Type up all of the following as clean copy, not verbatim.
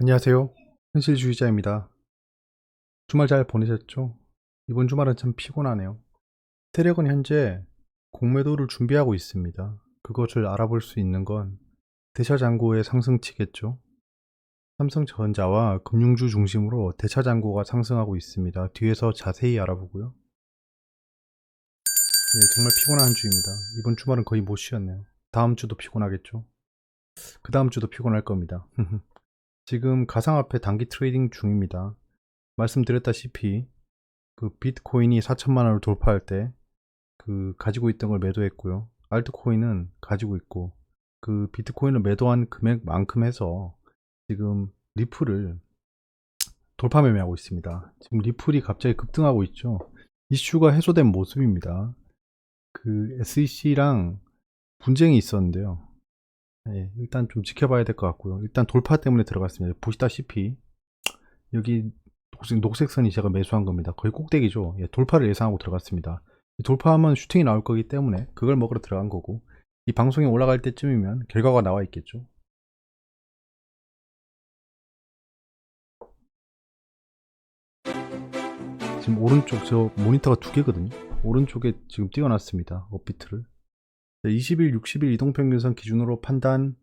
안녕하세요. 현실주의자입니다. 주말 잘 보내셨죠? 이번 주말은 참 피곤하네요. 세력은 현재 공매도를 준비하고 있습니다. 그것을 알아볼 수 있는 건 대차장고의 상승치겠죠. 삼성전자와 금융주 중심으로 대차장고가 상승하고 있습니다. 뒤에서 자세히 알아보고요. 네, 정말 피곤한 주입니다. 이번 주말은 거의 못 쉬었네요. 다음 주도 피곤하겠죠. 그 다음 주도 피곤할 겁니다. 지금 가상화폐 단기 트레이딩 중입니다. 말씀드렸다시피 그 비트코인이 4천만 원을 돌파할 때 그 가지고 있던 걸 매도했고요. 알트코인은 가지고 있고 그 비트코인을 매도한 금액만큼 해서 지금 리플을 돌파 매매하고 있습니다. 지금 리플이 갑자기 급등하고 있죠. 이슈가 해소된 모습입니다. 그 SEC랑 분쟁이 있었는데요. 네, 일단 좀 지켜봐야 될 것 같고요. 일단 돌파 때문에 들어갔습니다. 보시다시피 여기 녹색 선이 제가 매수한 겁니다. 거의 꼭대기죠. 예, 돌파를 예상하고 들어갔습니다. 돌파하면 슈팅이 나올 거기 때문에 그걸 먹으러 들어간 거고, 이 방송이 올라갈 때쯤이면 결과가 나와 있겠죠. 지금 오른쪽 저 모니터가 두 개거든요. 오른쪽에 지금 띄워놨습니다. 업비트를 20일 60일 이동평균선 기준으로 판단하는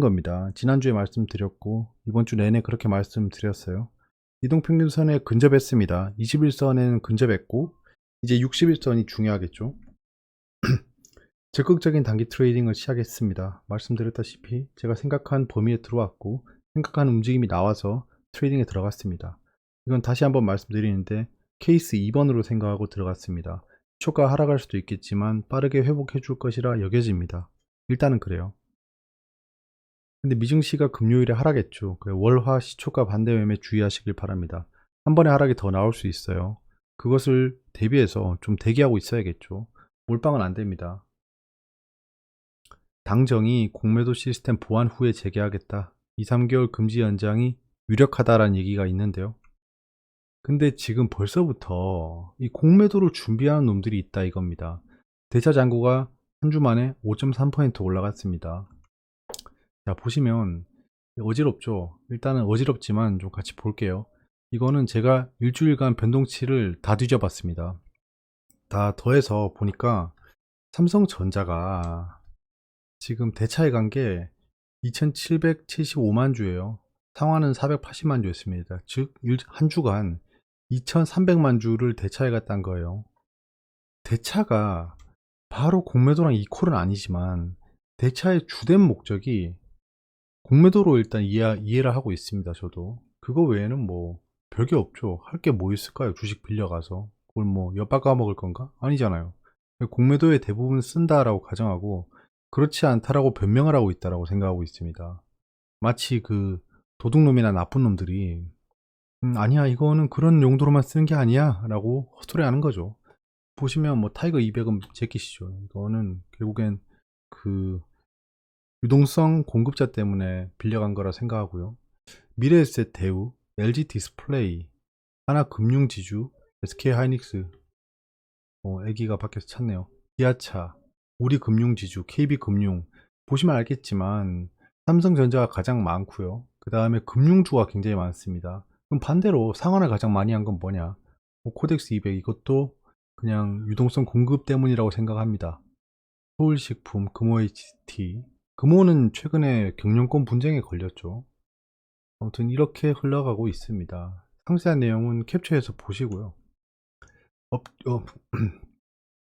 겁니다. 지난주에 말씀드렸고 이번 주 내내 그렇게 말씀드렸어요. 이동평균선에 근접했습니다. 21선에는 근접했고 이제 61선이 중요하겠죠. 적극적인 단기 트레이딩을 시작했습니다. 말씀드렸다시피 제가 생각한 범위에 들어왔고 생각한 움직임이 나와서 트레이딩에 들어갔습니다. 이건 다시 한번 말씀드리는데 케이스 2번으로 생각하고 들어갔습니다. 시초가 하락할 수도 있겠지만 빠르게 회복해 줄 것이라 여겨집니다. 일단은 그래요. 근데 미증시가 금요일에 하락했죠. 월화 시초가 반대 매매 주의하시길 바랍니다. 한 번에 하락이 더 나올 수 있어요. 그것을 대비해서 좀 대기하고 있어야겠죠. 몰빵은 안 됩니다. 당정이 공매도 시스템 보완 후에 재개하겠다. 2, 3개월 금지 연장이 유력하다라는 얘기가 있는데요. 근데 지금 벌써부터 이 공매도를 준비하는 놈들이 있다 이겁니다. 대차장고가 한 주 만에 5.3% 올라갔습니다. 자, 보시면 어지럽죠. 일단은 어지럽지만 좀 같이 볼게요. 이거는 제가 일주일간 변동치를 다 뒤져봤습니다. 다 더해서 보니까 삼성전자가 지금 대차에 간 게 2775만 주예요. 상환은 480만 주였습니다. 즉 한 주간 2300만 주를 대차에 갔다는 거예요. 대차가 바로 공매도랑 이퀄은 아니지만 대차의 주된 목적이 공매도로 일단 이해를 하고 있습니다. 저도 그거 외에는 뭐 별게 없죠. 할 게 뭐 있을까요? 주식 빌려가서 그걸 뭐 엿바꿔 먹을 건가? 아니잖아요. 공매도에 대부분 쓴다라고 가정하고 그렇지 않다라고 변명을 하고 있다라고 생각하고 있습니다. 마치 그 도둑놈이나 나쁜 놈들이 아니야 이거는 그런 용도로만 쓰는 게 아니야 라고 헛소리 하는 거죠. 보시면 뭐 타이거 200은 제끼시죠. 이거는 결국엔 그 유동성 공급자 때문에 빌려간 거라 생각하고요. 미래에셋 대우, LG 디스플레이, 하나금융지주, SK하이닉스, 애기가 밖에서 찾네요. 기아차, 우리금융지주, KB금융. 보시면 알겠지만 삼성전자가 가장 많고요. 그 다음에 금융주가 굉장히 많습니다. 그럼 반대로 상한을 가장 많이 한 건 뭐냐? 코덱스 200 이것도 그냥 유동성 공급 때문이라고 생각합니다. 서울식품, 금호HT. 금호는 최근에 경영권 분쟁에 걸렸죠. 아무튼 이렇게 흘러가고 있습니다. 상세한 내용은 캡처해서 보시고요.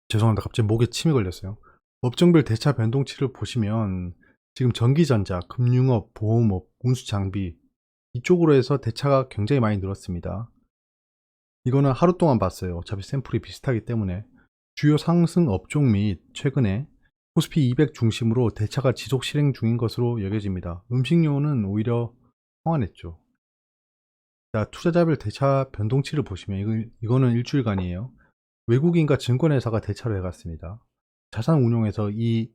죄송합니다. 갑자기 목에 침이 걸렸어요. 업종별 대차 변동치를 보시면 지금 전기전자, 금융업, 보험업, 운수장비 이쪽으로 해서 대차가 굉장히 많이 늘었습니다. 이거는 하루 동안 봤어요. 어차피 샘플이 비슷하기 때문에 주요 상승 업종 및 최근에 코스피 200 중심으로 대차가 지속 실행 중인 것으로 여겨집니다. 음식료는 오히려 성안했죠. 자, 투자자별 대차 변동치를 보시면 이거는 일주일간이에요. 외국인과 증권회사가 대차를 해갔습니다. 자산운용에서 이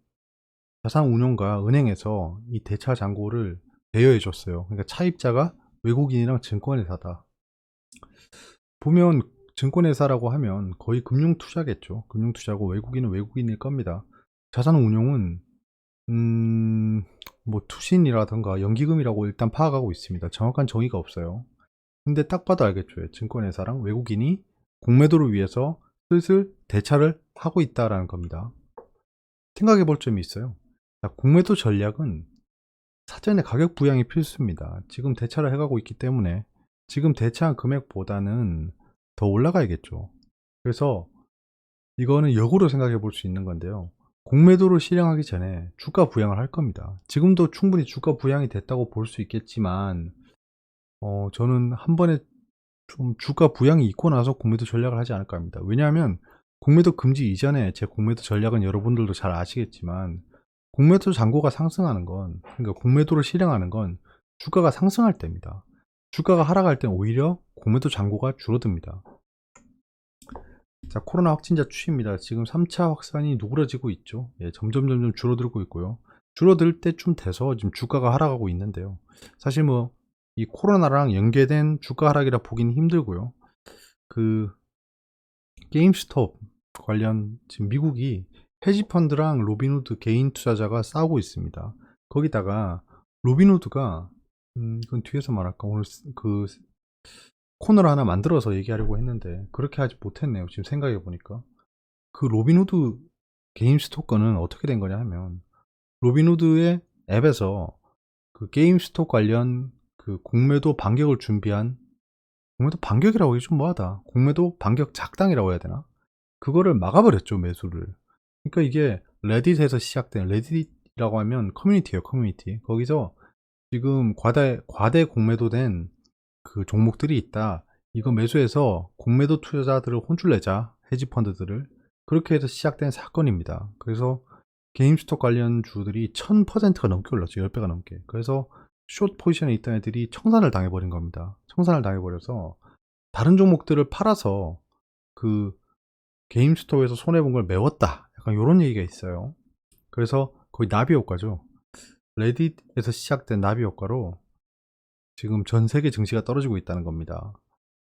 자산운용과 은행에서 이 대차 잔고를 대여해 줬어요. 그러니까 차입자가 외국인이랑 증권회사다. 보면 증권회사라고 하면 거의 금융투자겠죠. 금융투자고 외국인은 외국인일 겁니다. 자산운용은 뭐 투신이라던가 연기금이라고 일단 파악하고 있습니다. 정확한 정의가 없어요. 근데 딱 봐도 알겠죠. 증권회사랑 외국인이 공매도를 위해서 슬슬 대차를 하고 있다라는 겁니다. 생각해 볼 점이 있어요. 자, 공매도 전략은 사전에 가격 부양이 필수입니다. 지금 대차를 해가고 있기 때문에 지금 대차한 금액보다는 더 올라가야겠죠. 그래서 이거는 역으로 생각해 볼 수 있는 건데요. 공매도를 실행하기 전에 주가 부양을 할 겁니다. 지금도 충분히 주가 부양이 됐다고 볼 수 있겠지만 저는 한 번에 좀 주가 부양이 있고 나서 공매도 전략을 하지 않을까 합니다. 왜냐하면 공매도 금지 이전에 제 공매도 전략은 여러분들도 잘 아시겠지만 공매도 잔고가 상승하는 건, 그러니까 공매도를 실행하는 건 주가가 상승할 때입니다. 주가가 하락할 땐 오히려 공매도 잔고가 줄어듭니다. 자, 코로나 확진자 추이입니다. 지금 3차 확산이 누그러지고 있죠. 예, 점점 줄어들고 있고요. 줄어들 때쯤 돼서 지금 주가가 하락하고 있는데요. 사실 뭐 이 코로나랑 연계된 주가 하락이라 보기는 힘들고요. 그 게임스톱 관련 지금 미국이 헤지펀드랑 로빈후드 개인 투자자가 싸우고 있습니다. 거기다가 로빈후드가 그건 뒤에서 말할까, 오늘 그 코너를 하나 만들어서 얘기하려고 했는데 그렇게 하지 못했네요. 지금 생각해 보니까 그 로빈후드 게임스톱 거는 어떻게 된 거냐 하면, 로빈후드의 앱에서 그 게임스톱 관련 그 공매도 반격을 준비한, 공매도 반격이라고 하기 좀 뭐하다, 공매도 반격 작당이라고 해야 되나, 그거를 막아버렸죠, 매수를. 그러니까 이게 레딧에서 시작된, 레딧이라고 하면 커뮤니티예요, 커뮤니티. 거기서 지금 과대 공매도된 그 종목들이 있다, 이거 매수해서 공매도 투자자들을 혼쭐내자, 헤지펀드들을. 그렇게 해서 시작된 사건입니다. 그래서 게임스톱 관련 주들이 1000%가 넘게 올랐죠. 10배가 넘게. 그래서 숏 포지션에 있던 애들이 청산을 당해버린 겁니다. 청산을 당해버려서 다른 종목들을 팔아서 그 게임스톱에서 손해본 걸 메웠다, 약간 이런 얘기가 있어요. 그래서 거의 나비 효과죠. 레딧에서 시작된 나비 효과로 지금 전 세계 증시가 떨어지고 있다는 겁니다.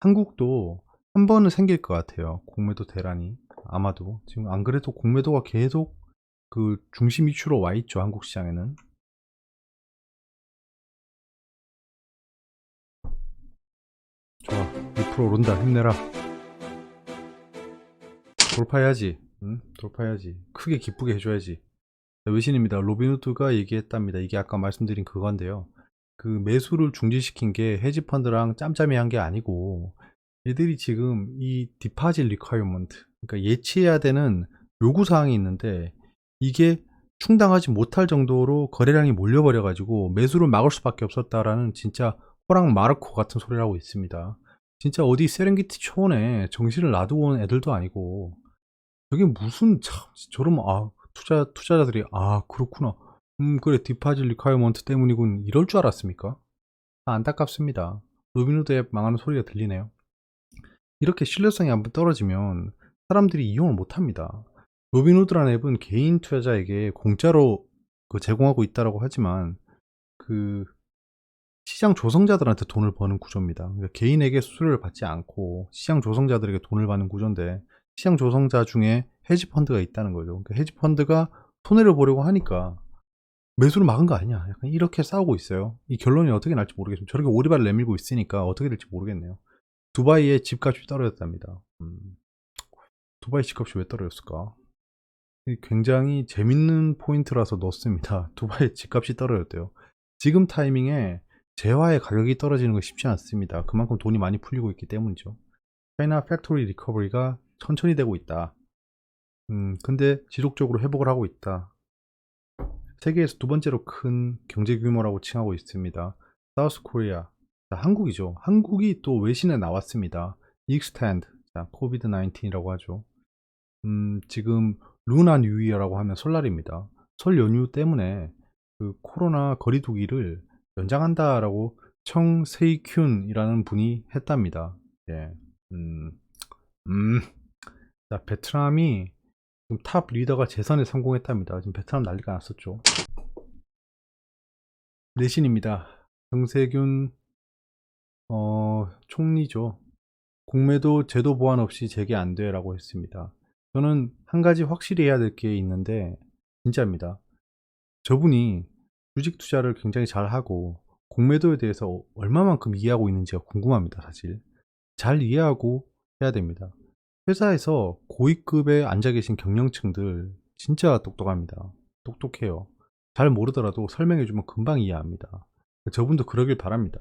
한국도 한 번은 생길 것 같아요. 공매도 대란이. 아마도 지금 안 그래도 공매도가 계속 그 중심 이슈로 와 있죠, 한국 시장에는. 좋아, 2% 오른다, 힘내라. 돌파해야지. 응? 돌파해야지. 크게 기쁘게 해줘야지. 외신입니다. 로빈후드가 얘기했답니다. 이게 아까 말씀드린 그건데요. 그 매수를 중지시킨 게 헤지펀드랑 짬짬이 한 게 아니고, 얘들이 지금 이 디파짓 리ኳ이어먼트, 그러니까 예치해야 되는 요구사항이 있는데 이게 충당하지 못할 정도로 거래량이 몰려버려 가지고 매수를 막을 수밖에 없었다라는, 진짜 호랑 마르코 같은 소리를 하고 있습니다. 진짜 어디 세렝게티 초원에 정신을 놔두고 온 애들도 아니고, 저게 무슨 참 저런, 투자자들이 그렇구나, 그래 디파짓 리ኳ이어먼트 때문이군, 이럴 줄 알았습니까? 안타깝습니다. 로빈후드 앱 망하는 소리가 들리네요. 이렇게 신뢰성이 한번 떨어지면 사람들이 이용을 못합니다. 로빈후드라는 앱은 개인 투자자에게 공짜로 제공하고 있다고 하지만 그 시장 조성자들한테 돈을 버는 구조입니다. 그러니까 개인에게 수수료를 받지 않고 시장 조성자들에게 돈을 받는 구조인데, 시장 조성자 중에 헤지펀드가 있다는 거죠. 그러니까 헤지펀드가 손해를 보려고 하니까 매수를 막은 거 아니냐, 약간 이렇게 싸우고 있어요. 이 결론이 어떻게 날지 모르겠습니다. 저렇게 오리발을 내밀고 있으니까 어떻게 될지 모르겠네요. 두바이의 집값이 떨어졌답니다. 두바이 집값이 왜 떨어졌을까? 굉장히 재밌는 포인트라서 넣습니다. 두바이 집값이 떨어졌대요. 지금 타이밍에 재화의 가격이 떨어지는 건 쉽지 않습니다. 그만큼 돈이 많이 풀리고 있기 때문이죠. 차이나 팩토리 리커버리가 천천히 되고 있다. 근데 지속적으로 회복을 하고 있다. 세계에서 두 번째로 큰 경제 규모라고 칭하고 있습니다. 사우스 코리아. 자, 한국이죠. 한국이 또 외신에 나왔습니다. 익스텐드. 자, 코비드 19이라고 하죠. 지금 루나 뉴이어라고 하면 설날입니다. 설 연휴 때문에 그 코로나 거리두기를 연장한다라고 청세이큠이라는 분이 했답니다. 예. 자, 베트남이 지금 탑 리더가 재선에 성공했답니다. 지금 베트남 난리가 났었죠. 내신입니다. 정세균 총리죠. 공매도 제도 보완 없이 재개 안 돼라고 했습니다. 저는 한 가지 확실히 해야 될 게 있는데 진짜입니다. 저분이 주식 투자를 굉장히 잘하고 공매도에 대해서 얼마만큼 이해하고 있는지가 궁금합니다. 사실 잘 이해하고 해야 됩니다. 회사에서 고위급에 앉아 계신 경영층들 진짜 똑똑합니다. 똑똑해요. 잘 모르더라도 설명해주면 금방 이해합니다. 저분도 그러길 바랍니다.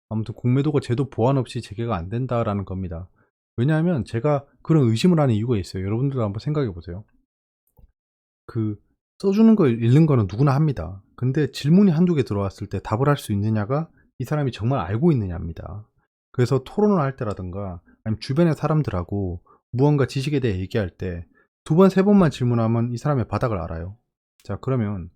아무튼 공매도가 제도 보완 없이 재개가 안 된다라는 겁니다. 왜냐하면 제가 그런 의심을 하는 이유가 있어요. 여러분들도 한번 생각해 보세요. 그 써주는 걸 읽는 거는 누구나 합니다. 근데 질문이 한두 개 들어왔을 때 답을 할 수 있느냐가 이 사람이 정말 알고 있느냐입니다. 그래서 토론을 할 때라든가 아니면 주변의 사람들하고 무언가 지식에 대해 얘기할 때 두 번, 세 번만 질문하면 이 사람의 바닥을 알아요. 자, 그러면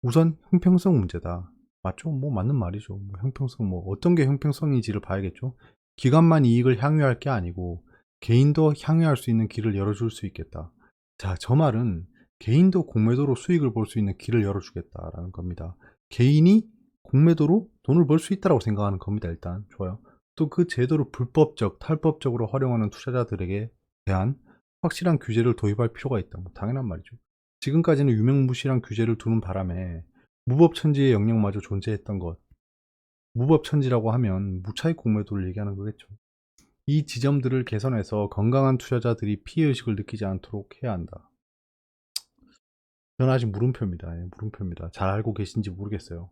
우선 형평성 문제다. 맞죠? 뭐 맞는 말이죠. 뭐 형평성, 뭐 어떤 게 형평성인지를 봐야겠죠. 기관만 이익을 향유할 게 아니고 개인도 향유할 수 있는 길을 열어줄 수 있겠다. 자, 저 말은 개인도 공매도로 수익을 볼 수 있는 길을 열어주겠다라는 겁니다. 개인이 공매도로 돈을 벌 수 있다고 생각하는 겁니다. 일단 좋아요. 또 그 제도를 불법적, 탈법적으로 활용하는 투자자들에게 대한 확실한 규제를 도입할 필요가 있다. 뭐 당연한 말이죠. 지금까지는 유명무실한 규제를 두는 바람에 무법천지의 영역마저 존재했던 것. 무법천지라고 하면 무차익 공매도를 얘기하는 거겠죠. 이 지점들을 개선해서 건강한 투자자들이 피해의식을 느끼지 않도록 해야 한다. 저는 아직 물음표입니다. 예, 물음표입니다. 잘 알고 계신지 모르겠어요.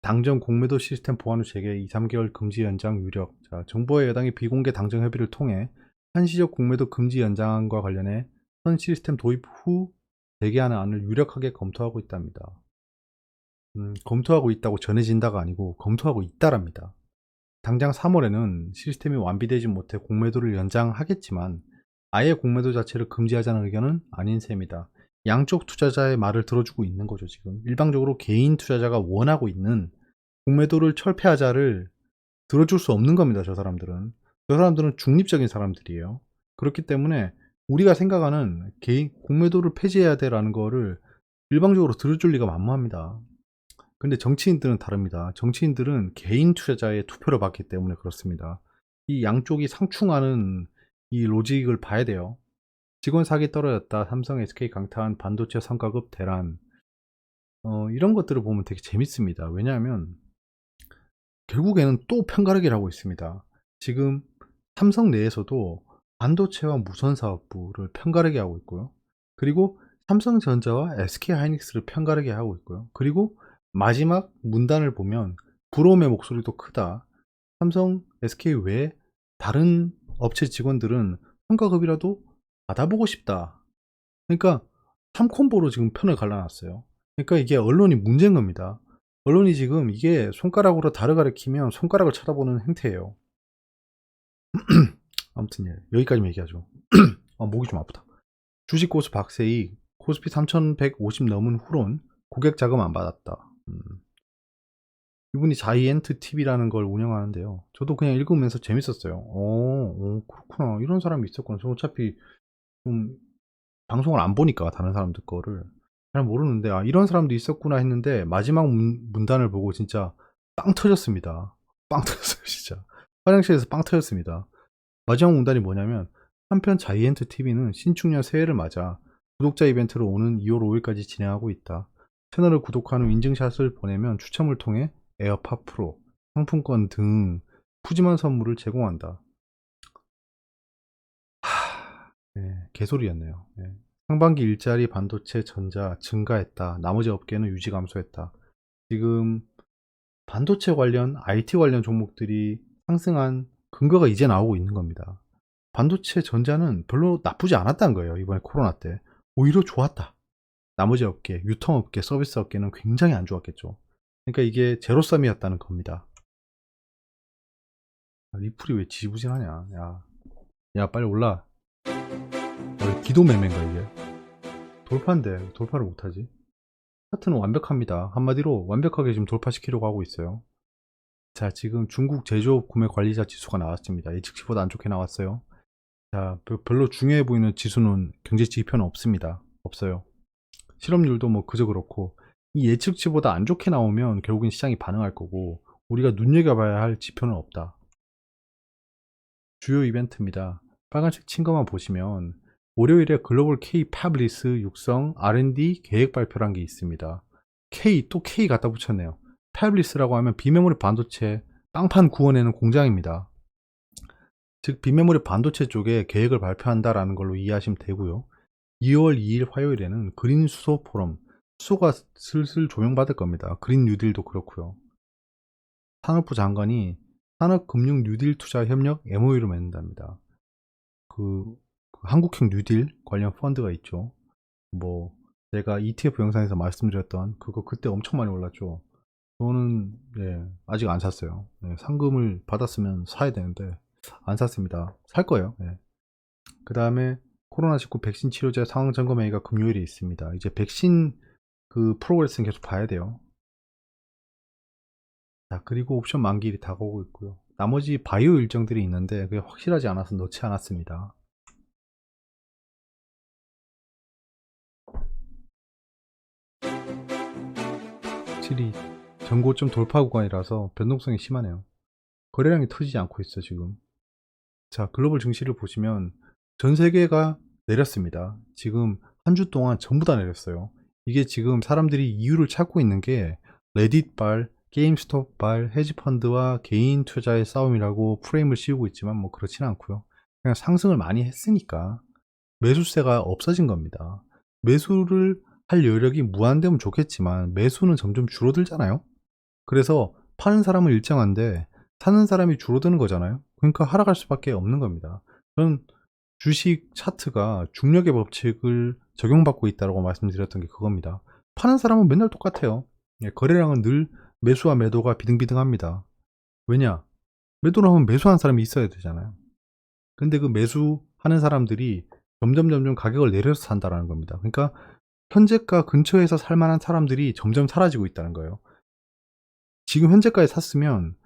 당정 공매도 시스템 보완 후 재개 2, 3개월 금지 연장 유력. 자, 정부와 여당이 비공개 당정 협의를 통해 한시적 공매도 금지 연장과 관련해 현 시스템 도입 후 재개하는 안을 유력하게 검토하고 있답니다. 검토하고 있다고 전해진다가 아니고 검토하고 있다랍니다. 당장 3월에는 시스템이 완비되지 못해 공매도를 연장하겠지만 아예 공매도 자체를 금지하자는 의견은 아닌 셈이다. 양쪽 투자자의 말을 들어주고 있는 거죠. 지금 일방적으로 개인 투자자가 원하고 있는 공매도를 철폐하자를 들어줄 수 없는 겁니다. 저 사람들은 중립적인 사람들이에요. 그렇기 때문에 우리가 생각하는 개인 공매도를 폐지해야 돼라는 거를 일방적으로 들어줄 리가 만무합니다. 근데 정치인들은 다릅니다. 정치인들은 개인 투자자의 투표를 받기 때문에 그렇습니다. 이 양쪽이 상충하는 이 로직을 봐야 돼요. 직원 사기 떨어졌다. 삼성, SK 강타한 반도체 성과급 대란. 이런 것들을 보면 되게 재밌습니다. 왜냐하면 결국에는 또 편가르기를 하고 있습니다. 지금 삼성 내에서도 반도체와 무선 사업부를 편가르게 하고 있고요. 그리고 삼성전자와 SK하이닉스를 편가르게 하고 있고요. 그리고 마지막 문단을 보면 부러움의 목소리도 크다. 삼성, SK 외에 다른 업체 직원들은 성과급이라도 받아보고 싶다. 그러니까 3콤보로 지금 편을 갈라놨어요. 그러니까 이게 언론이 문제인 겁니다. 언론이 지금 이게 손가락으로 달을 가리키면 손가락을 쳐다보는 행태예요. 아무튼 예, 여기까지만 얘기하죠. 목이 좀 아프다. 주식 고수 박세희 코스피 3150 넘은 후론 고객 자금 안 받았다. 이분이 자이엔트 TV라는 걸 운영하는데요. 저도 그냥 읽으면서 재밌었어요. 그렇구나. 이런 사람이 있었구나. 저 어차피 좀 방송을 안 보니까 다른 사람들 거를 잘 모르는데 이런 사람도 있었구나 했는데 마지막 문단을 보고 진짜 빵 터졌습니다. 빵 터졌어요 진짜. 화장실에서 빵 터졌습니다. 마지막 문단이 뭐냐면 한편 자이엔트 TV는 신축년 새해를 맞아 구독자 이벤트를 오는 2월 5일까지 진행하고 있다. 채널을 구독한 후 인증샷을 보내면 추첨을 통해 에어팟 프로, 상품권 등 푸짐한 선물을 제공한다. 네, 개소리였네요. 네. 상반기 일자리 반도체 전자 증가했다. 나머지 업계는 유지 감소했다. 지금 반도체 관련, IT 관련 종목들이 상승한 근거가 이제 나오고 있는 겁니다. 반도체 전자는 별로 나쁘지 않았다는 거예요. 이번에 코로나 때. 오히려 좋았다. 나머지 업계, 유통업계, 서비스 업계는 굉장히 안 좋았겠죠. 그러니까 이게 제로섬이었다는 겁니다. 리플이 왜 지지부진하냐. 야 빨리 올라. 기도 매매인가 이게? 돌파인데 돌파를 못하지? 차트는 완벽합니다. 한마디로 완벽하게 지금 돌파시키려고 하고 있어요. 자, 지금 중국 제조업 구매 관리자 지수가 나왔습니다. 예측치보다 안 좋게 나왔어요. 자, 별로 중요해 보이는 지수는 경제 지표는 없습니다. 없어요. 실업률도 뭐 그저 그렇고 이 예측치보다 안 좋게 나오면 결국엔 시장이 반응할 거고 우리가 눈여겨봐야 할 지표는 없다. 주요 이벤트입니다. 빨간색 친 것만 보시면 월요일에 글로벌 K 팝리스 육성 R&D 계획 발표란 게 있습니다. 또 K 갖다 붙였네요. 패블리스라고 하면 비메모리 반도체 빵판 구워내는 공장입니다. 즉 비메모리 반도체 쪽에 계획을 발표한다라는 걸로 이해하시면 되고요. 2월 2일 화요일에는 그린 수소 포럼, 수소가 슬슬 조명받을 겁니다. 그린 뉴딜도 그렇고요. 산업부 장관이 산업금융 뉴딜 투자 협력 MOU를 맺는답니다. 그 한국형 뉴딜 관련 펀드가 있죠. 뭐 제가 ETF 영상에서 말씀드렸던 그거 그때 엄청 많이 올랐죠. 저는 아직 안 샀어요. 상금을 받았으면 사야 되는데 안 샀습니다. 살 거예요. 그 다음에 코로나19 백신 치료제 상황 점검 회의가 금요일에 있습니다. 이제 백신 그 프로그레스는 계속 봐야 돼요. 자, 그리고 옵션 만기일이 다가오고 있고요. 나머지 바이오 일정들이 있는데 그게 확실하지 않아서 넣지 않았습니다. 확실히 전고점 돌파 구간이라서 변동성이 심하네요. 거래량이 터지지 않고 있어 지금. 자, 글로벌 증시를 보시면 전 세계가 내렸습니다. 지금 한 주 동안 전부 다 내렸어요. 이게 지금 사람들이 이유를 찾고 있는 게 레딧발, 게임스톱발, 헤지펀드와 개인 투자의 싸움이라고 프레임을 씌우고 있지만 뭐 그렇지는 않고요. 그냥 상승을 많이 했으니까 매수세가 없어진 겁니다. 매수를 할 여력이 무한되면 좋겠지만 매수는 점점 줄어들잖아요. 그래서 파는 사람은 일정한데 사는 사람이 줄어드는 거잖아요. 그러니까 하락할 수밖에 없는 겁니다. 저는 주식 차트가 중력의 법칙을 적용받고 있다고 말씀드렸던 게 그겁니다. 파는 사람은 맨날 똑같아요. 거래량은 늘 매수와 매도가 비등비등합니다. 왜냐? 매도를 하면 매수하는 사람이 있어야 되잖아요. 근데 그 매수하는 사람들이 점점 가격을 내려서 산다라는 겁니다. 그러니까 현재가 근처에서 살 만한 사람들이 점점 사라지고 있다는 거예요. 지금 현재가에 샀으면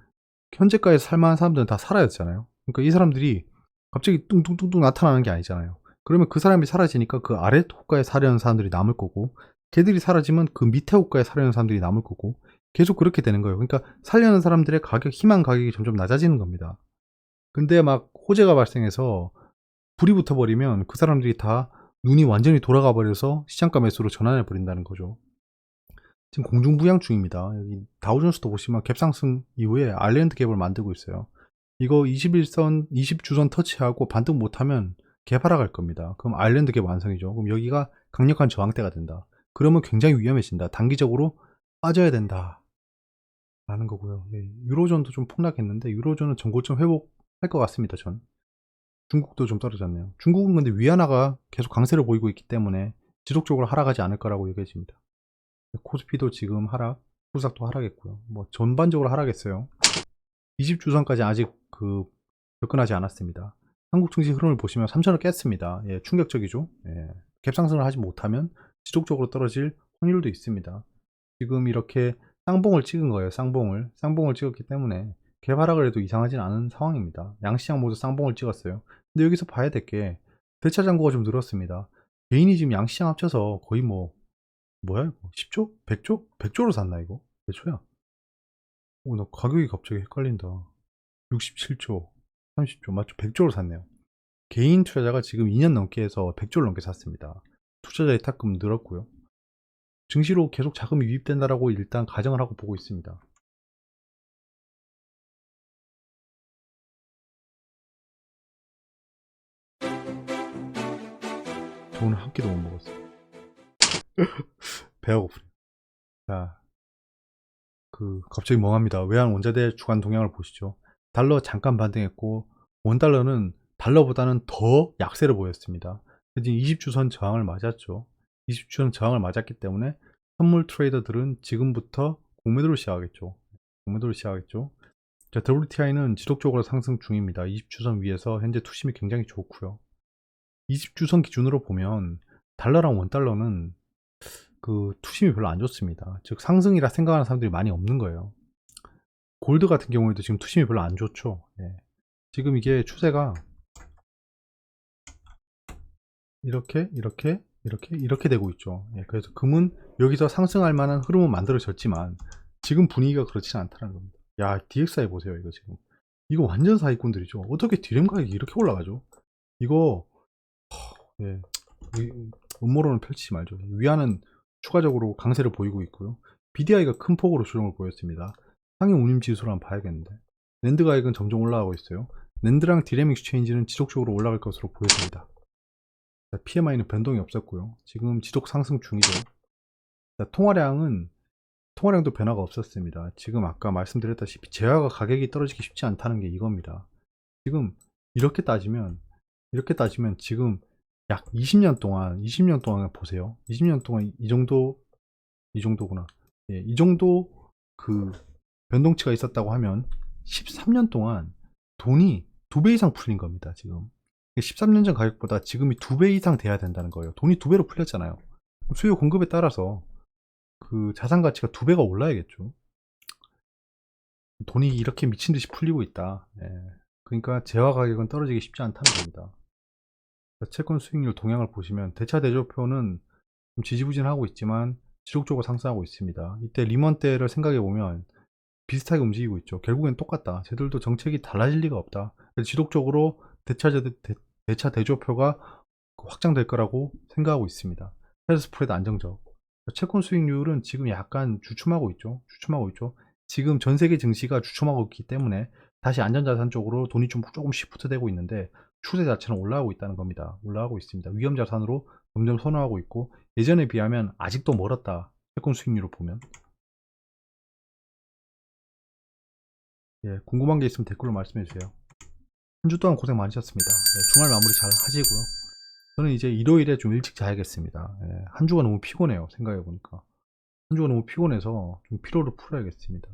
현재가에 살 만한 사람들은 다 사라졌잖아요. 그러니까 이 사람들이 갑자기 뚱뚱뚱뚱 나타나는 게 아니잖아요. 그러면 그 사람이 사라지니까 그 아래 호가에 사려는 사람들이 남을 거고, 걔들이 사라지면 그 밑에 호가에 사려는 사람들이 남을 거고, 계속 그렇게 되는 거예요. 그러니까 살려는 사람들의 가격, 희망 가격이 점점 낮아지는 겁니다. 근데 막 호재가 발생해서 불이 붙어버리면 그 사람들이 다 눈이 완전히 돌아가 버려서 시장가 매수로 전환해 버린다는 거죠. 지금 공중부양 중입니다. 여기 다우존스도 보시면 갭상승 이후에 아일랜드 갭을 만들고 있어요. 이거 21선, 20주선 터치하고 반등 못하면 개발하갈 겁니다. 그럼 아일랜드 갭 완성이죠. 그럼 여기가 강력한 저항대가 된다. 그러면 굉장히 위험해진다. 단기적으로 빠져야 된다. 라는 거고요. 유로존도 좀 폭락했는데 유로존은 전고점 회복할 것 같습니다. 전. 중국도 좀 떨어졌네요. 중국은 근데 위안화가 계속 강세를 보이고 있기 때문에 지속적으로 하락하지 않을 거라고 여겨집니다. 코스피도 지금 하락, 후삭도 하락했고요. 뭐 전반적으로 하락했어요. 20주선까지 아직 접근하지 않았습니다. 한국 증시 흐름을 보시면 3천을 깼습니다. 충격적이죠. 갭상승을 하지 못하면 지속적으로 떨어질 확률도 있습니다. 지금 이렇게 쌍봉을 찍은 거예요. 쌍봉을 찍었기 때문에 갭하락을 해도 이상하진 않은 상황입니다. 양시장 모두 쌍봉을 찍었어요. 근데 여기서 봐야 될 게 대차 잔고가 좀 늘었습니다. 개인이 지금 양시장 합쳐서 거의 뭐야 이거 10조? 100조? 100조로 샀나 이거? 몇 초야? 나 가격이 갑자기 헷갈린다. 67조, 30조, 맞죠? 100조로 샀네요. 개인 투자자가 지금 2년 넘게 해서 100조를 넘게 샀습니다. 투자자의 탁금 늘었고요. 증시로 계속 자금이 유입된다라고 일단 가정을 하고 보고 있습니다. 저 오늘 한 끼도 못 먹었어요. 배가 고프네요. 자, 갑자기 멍합니다. 외환 원자재 주간 동향을 보시죠. 달러 잠깐 반등했고 원달러는 달러보다는 더 약세를 보였습니다. 지금 20주선 저항을 맞았죠. 20주선 저항을 맞았기 때문에 선물 트레이더들은 지금부터 공매도를 시작하겠죠. 자, WTI는 지속적으로 상승 중입니다. 20주선 위에서 현재 투심이 굉장히 좋고요. 20주선 기준으로 보면 달러랑 원달러는 투심이 별로 안 좋습니다. 즉 상승이라 생각하는 사람들이 많이 없는 거예요. 골드 같은 경우에도 지금 투심이 별로 안 좋죠. 지금 이게 추세가 이렇게 되고 있죠. 그래서 금은 여기서 상승할 만한 흐름은 만들어졌지만 지금 분위기가 그렇지 않다는 겁니다. 야, DXI 보세요. 이거 지금 이거 완전 사기꾼들이죠. 어떻게 디램 가격이 이렇게 올라가죠? 이거 음모론을 펼치지 말죠. 위안은 추가적으로 강세를 보이고 있고요. BDI가 큰 폭으로 조정을 보였습니다. 상위 운임 지수를 한번 봐야겠는데. 낸드 가격은 점점 올라가고 있어요. 낸드랑 디램 익스체인지는 지속적으로 올라갈 것으로 보여집니다. PMI는 변동이 없었고요. 지금 지속 상승 중이죠. 통화량도 변화가 없었습니다. 지금 아까 말씀드렸다시피 재화가 가격이 떨어지기 쉽지 않다는 게 이겁니다. 지금 이렇게 따지면 지금 약 20년 동안 보세요. 20년 동안 이 정도구나. 예, 이 정도 그 변동치가 있었다고 하면 13년 동안 돈이 2배 이상 풀린 겁니다. 지금 13년 전 가격보다 지금이 2배 이상 돼야 된다는 거예요. 돈이 2배로 풀렸잖아요. 수요 공급에 따라서 그 자산 가치가 2배가 올라야겠죠. 돈이 이렇게 미친 듯이 풀리고 있다. 예. 그러니까 재화 가격은 떨어지기 쉽지 않다는 겁니다. 채권 수익률 동향을 보시면 대차 대조표는 좀 지지부진하고 있지만 지속적으로 상승하고 있습니다. 이때 리먼 때를 생각해 보면 비슷하게 움직이고 있죠. 결국엔 똑같다. 쟤들도 정책이 달라질 리가 없다. 그래서 지속적으로 대차 대조표가 확장될 거라고 생각하고 있습니다. 헤드 스프레드 안정적. 채권 수익률은 지금 약간 주춤하고 있죠. 지금 전 세계 증시가 주춤하고 있기 때문에 다시 안전자산 쪽으로 돈이 조금 시프트 되고 있는데 추세 자체는 올라가고 있다는 겁니다. 올라가고 있습니다. 위험자산으로 점점 선호하고 있고 예전에 비하면 아직도 멀었다. 채권 수익률을 보면. 예, 궁금한 게 있으면 댓글로 말씀해 주세요. 한 주 동안 고생 많으셨습니다. 예, 주말 마무리 잘 하시고요. 저는 이제 일요일에 좀 일찍 자야겠습니다. 예, 한 주가 너무 피곤해요. 생각해 보니까. 한 주가 너무 피곤해서 좀 피로를 풀어야겠습니다.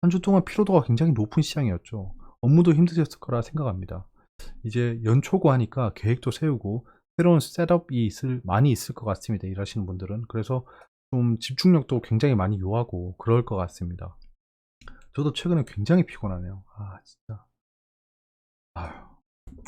한 주 동안 피로도가 굉장히 높은 시장이었죠. 업무도 힘드셨을 거라 생각합니다. 이제 연초고 하니까 계획도 세우고 새로운 셋업이 많이 있을 것 같습니다. 일하시는 분들은. 그래서 좀 집중력도 굉장히 많이 요하고 그럴 것 같습니다. 저도 최근에 굉장히 피곤하네요. 아, 진짜. 아휴.